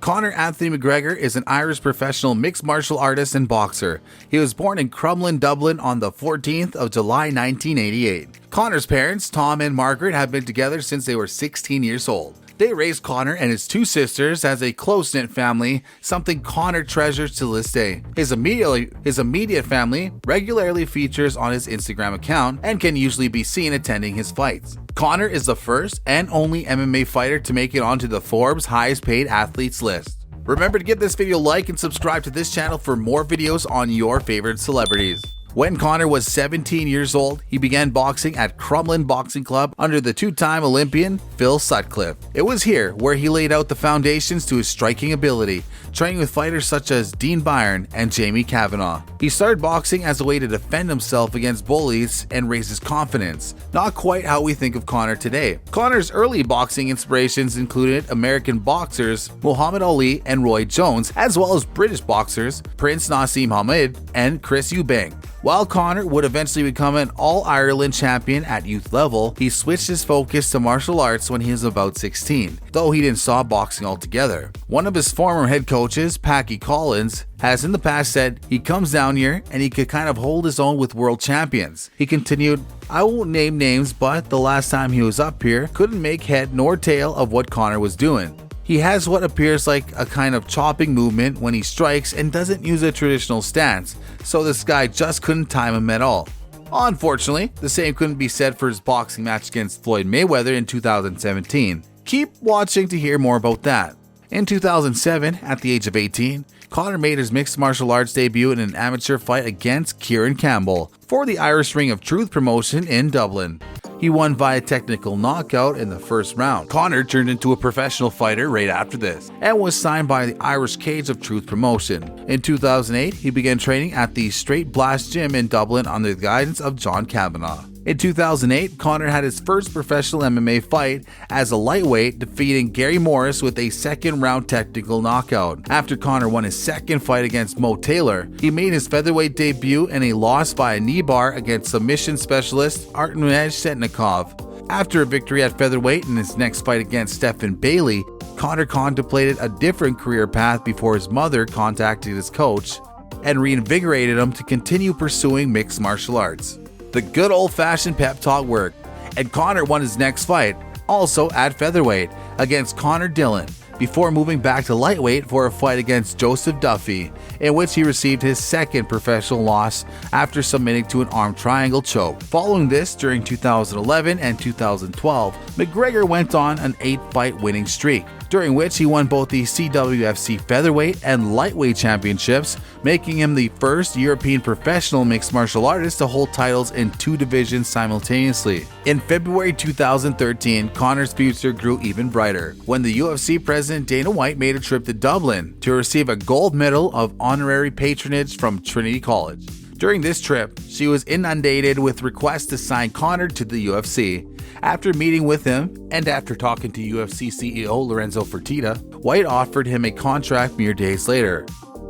Conor Anthony McGregor is an Irish professional mixed martial artist and boxer. He was born in Crumlin, Dublin on the 14th of July 1988. Conor's parents, Tom and Margaret, have been together since they were 16 years old. They raised Conor and his two sisters as a close-knit family, something Conor treasures to this day. His immediate family regularly features on his Instagram account and can usually be seen attending his fights. Conor is the first and only MMA fighter to make it onto the Forbes highest paid athletes list. Remember to give this video a like and subscribe to this channel for more videos on your favorite celebrities. When Conor was 17 years old, he began boxing at Crumlin Boxing Club under the two-time Olympian Phil Sutcliffe. It was here where he laid out the foundations to his striking ability, training with fighters such as Dean Byrne and Jamie Kavanagh. He started boxing as a way to defend himself against bullies and raise his confidence, not quite how we think of Conor today. Conor's early boxing inspirations included American boxers Muhammad Ali and Roy Jones, as well as British boxers Prince Nassim Hamed and Chris Eubank. While Conor would eventually become an All-Ireland champion at youth level, he switched his focus to martial arts when he was about 16, though he didn't stop boxing altogether. One of his former head coaches, Packy Collins, has in the past said he comes down here and he could kind of hold his own with world champions. He continued, "I won't name names, but the last time he was up here, couldn't make head nor tail of what Conor was doing. He has what appears like a kind of chopping movement when he strikes and doesn't use a traditional stance, so this guy just couldn't time him at all." Unfortunately, the same couldn't be said for his boxing match against Floyd Mayweather in 2017. Keep watching to hear more about that. In 2007, at the age of 18, Conor made his mixed martial arts debut in an amateur fight against Kieran Campbell for the Irish Ring of Truth promotion in Dublin. He won via technical knockout in the first round. Conor turned into a professional fighter right after this and was signed by the Irish Cage of Truth promotion. In 2008, he began training at the Straight Blast Gym in Dublin under the guidance of John Kavanagh. In 2008, Conor had his first professional MMA fight as a lightweight, defeating Gary Morris with a second-round technical knockout. After Conor won his second fight against Mo Taylor, he made his featherweight debut in a loss by a knee bar against submission specialist Artnej Setnikov. After a victory at featherweight in his next fight against Stephen Bailey, Conor contemplated a different career path before his mother contacted his coach and reinvigorated him to continue pursuing mixed martial arts. The good old-fashioned pep talk worked, and Conor won his next fight, also at featherweight, against Conor Dillon, before moving back to lightweight for a fight against Joseph Duffy, in which he received his second professional loss after submitting to an arm triangle choke. Following this, during 2011 and 2012, McGregor went on an 8-fight winning streak, during which he won both the CWFC featherweight and lightweight championships, making him the first European professional mixed martial artist to hold titles in two divisions simultaneously. In February 2013, Conor's future grew even brighter when the UFC president Dana White made a trip to Dublin to receive a gold medal of honorary patronage from Trinity College. During this trip, she was inundated with requests to sign Conor to the UFC. After meeting with him, and after talking to UFC CEO Lorenzo Fertitta, White offered him a contract mere days later.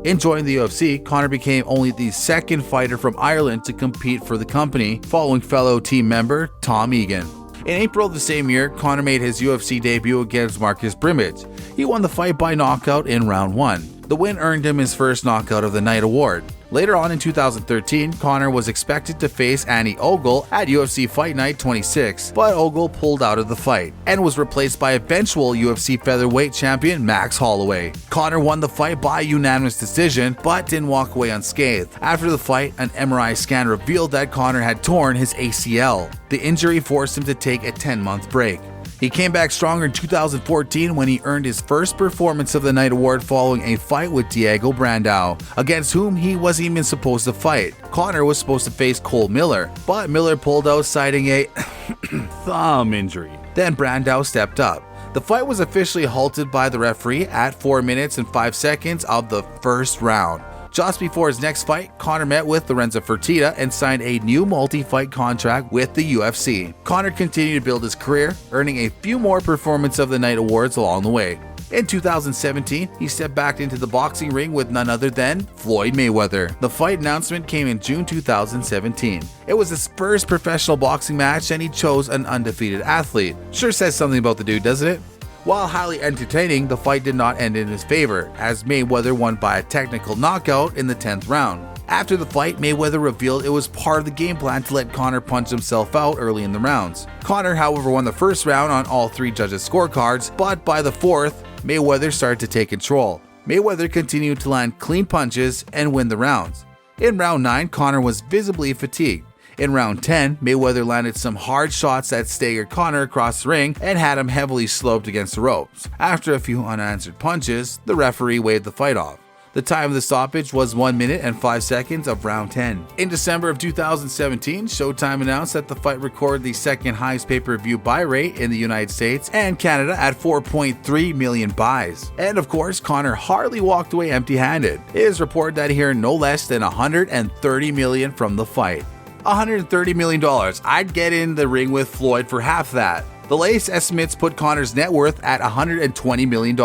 In joining the UFC, Conor became only the second fighter from Ireland to compete for the company, following fellow team member Tom Egan. In April of the same year, Conor made his UFC debut against Marcus Brimage. He won the fight by knockout in round 1. The win earned him his first Knockout of the Night award. Later on in 2013, Conor was expected to face Annie Ogle at UFC Fight Night 26, but Ogle pulled out of the fight and was replaced by eventual UFC featherweight champion Max Holloway. Conor won the fight by unanimous decision, but didn't walk away unscathed. After the fight, an MRI scan revealed that Conor had torn his ACL. The injury forced him to take a 10-month break. He came back stronger in 2014 when he earned his first Performance of the Night award following a fight with Diego Brandao, against whom he wasn't even supposed to fight. Conor was supposed to face Cole Miller, but Miller pulled out citing a thumb injury. Then Brandao stepped up. The fight was officially halted by the referee at 4 minutes and 5 seconds of the first round. Just before his next fight, Conor met with Lorenzo Fertitta and signed a new multi-fight contract with the UFC. Conor continued to build his career, earning a few more Performance of the Night awards along the way. In 2017, he stepped back into the boxing ring with none other than Floyd Mayweather. The fight announcement came in June 2017. It was his first professional boxing match and he chose an undefeated athlete. Sure says something about the dude, doesn't it? While highly entertaining, the fight did not end in his favor, as Mayweather won by a technical knockout in the 10th round. After the fight, Mayweather revealed it was part of the game plan to let Conor punch himself out early in the rounds. Conor, however, won the first round on all 3 judges' scorecards, but by the 4th, Mayweather started to take control. Mayweather continued to land clean punches and win the rounds. In round 9, Conor was visibly fatigued. In round 10, Mayweather landed some hard shots that staggered Conor across the ring and had him heavily sloped against the ropes. After a few unanswered punches, the referee waved the fight off. The time of the stoppage was 1 minute and 5 seconds of round 10. In December of 2017, Showtime announced that the fight recorded the second highest pay-per-view buy rate in the United States and Canada at 4.3 million buys. And of course, Conor hardly walked away empty-handed. It is reported that he earned no less than $130 million from the fight. $130 million. I'd get in the ring with Floyd for half that. The latest estimates put Conor's net worth at $120 million,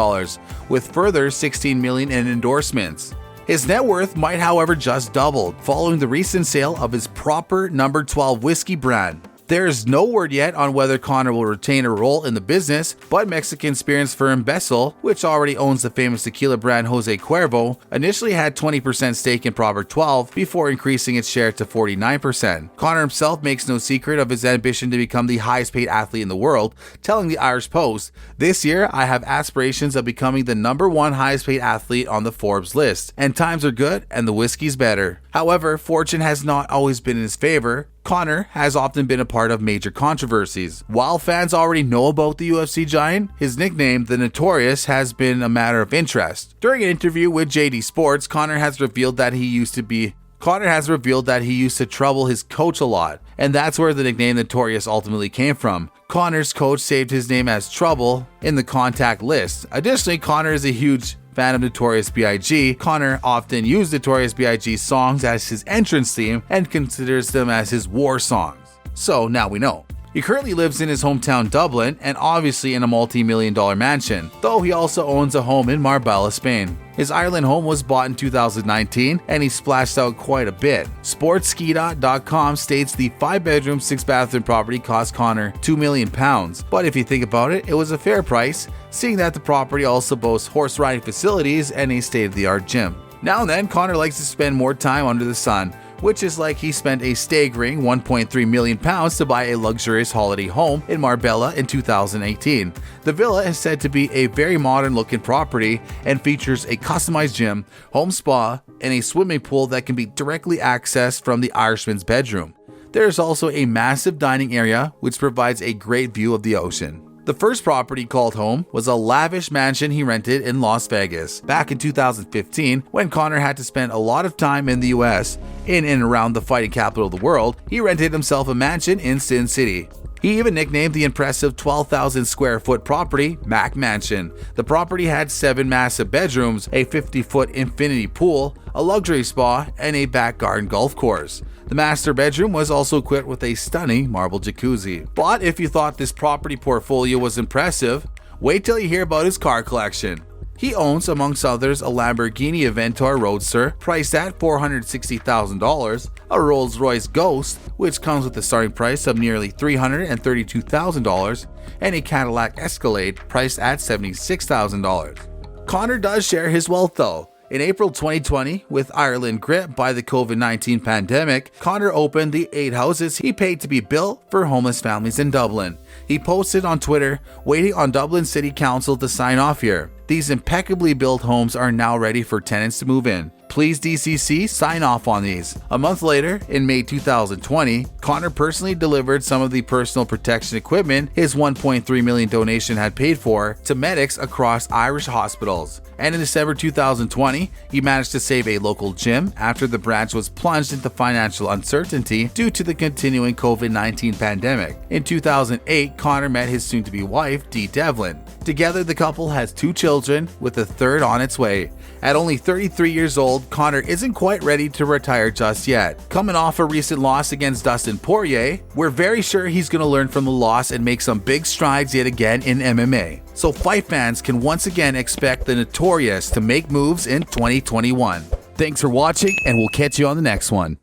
with further $16 million in endorsements. His net worth might, however, just double following the recent sale of his proper No. 12 whiskey brand. There is no word yet on whether Conor will retain a role in the business, but Mexican spirits firm Bezel, which already owns the famous tequila brand Jose Cuervo, initially had 20% stake in Proper 12 before increasing its share to 49%. Conor himself makes no secret of his ambition to become the highest paid athlete in the world, telling the Irish Post, "This year I have aspirations of becoming the number 1 highest paid athlete on the Forbes list, and times are good and the whiskey's better." However, fortune has not always been in his favor. Conor has often been a part of major controversies. While fans already know about the UFC giant, his nickname, the Notorious, has been a matter of interest. During an interview with JD Sports, Conor has revealed that he used to trouble his coach a lot, and that's where the nickname Notorious ultimately came from. Conor's coach saved his name as Trouble in the contact list. Additionally, Conor is a huge fan of Notorious B.I.G. Conor often used Notorious B.I.G.'s songs as his entrance theme and considers them as his war songs. So now we know. He currently lives in his hometown Dublin and obviously in a multi-million-dollar mansion, though he also owns a home in Marbella, Spain. His Ireland home was bought in 2019 and he splashed out quite a bit. Sportskeeda.com states the 5-bedroom, 6-bathroom property cost Conor £2 million, but if you think about it, it was a fair price, seeing that the property also boasts horse riding facilities and a state-of-the-art gym. Now and then, Conor likes to spend more time under the sun, which is like he spent a staggering £1.3 million to buy a luxurious holiday home in Marbella in 2018. The villa is said to be a very modern-looking property and features a customized gym, home spa, and a swimming pool that can be directly accessed from the Irishman's bedroom. There is also a massive dining area which provides a great view of the ocean. The first property called home was a lavish mansion he rented in Las Vegas back in 2015 when Conor had to spend a lot of time in the US. In and around the fighting capital of the world, he rented himself a mansion in Sin City. He even nicknamed the impressive 12,000 square foot property Mac Mansion. The property had 7 massive bedrooms, a 50-foot infinity pool, a luxury spa, and a back garden golf course. The master bedroom was also equipped with a stunning marble jacuzzi. But if you thought this property portfolio was impressive, wait till you hear about his car collection. He owns, amongst others, a Lamborghini Aventador Roadster priced at $460,000, a Rolls-Royce Ghost, which comes with a starting price of nearly $332,000, and a Cadillac Escalade priced at $76,000. Conor does share his wealth though. In April 2020, with Ireland gripped by the COVID-19 pandemic, Conor opened the 8 houses he paid to be built for homeless families in Dublin. He posted on Twitter, waiting on Dublin City Council to sign off here. These impeccably built homes are now ready for tenants to move in. Please DCC sign off on these. A month later, in May 2020, Conor personally delivered some of the personal protection equipment his $1.3 million donation had paid for to medics across Irish hospitals. And in December 2020, he managed to save a local gym after the branch was plunged into financial uncertainty due to the continuing COVID-19 pandemic. In 2008, Conor met his soon-to-be wife, Dee Devlin. Together, the couple has 2 children, with a third on its way. At only 33 years old, Conor isn't quite ready to retire just yet. Coming off a recent loss against Dustin Poirier, we're very sure he's going to learn from the loss and make some big strides yet again in MMA. So fight fans can once again expect the Notorious to make moves in 2021. Thanks for watching, and we'll catch you on the next one.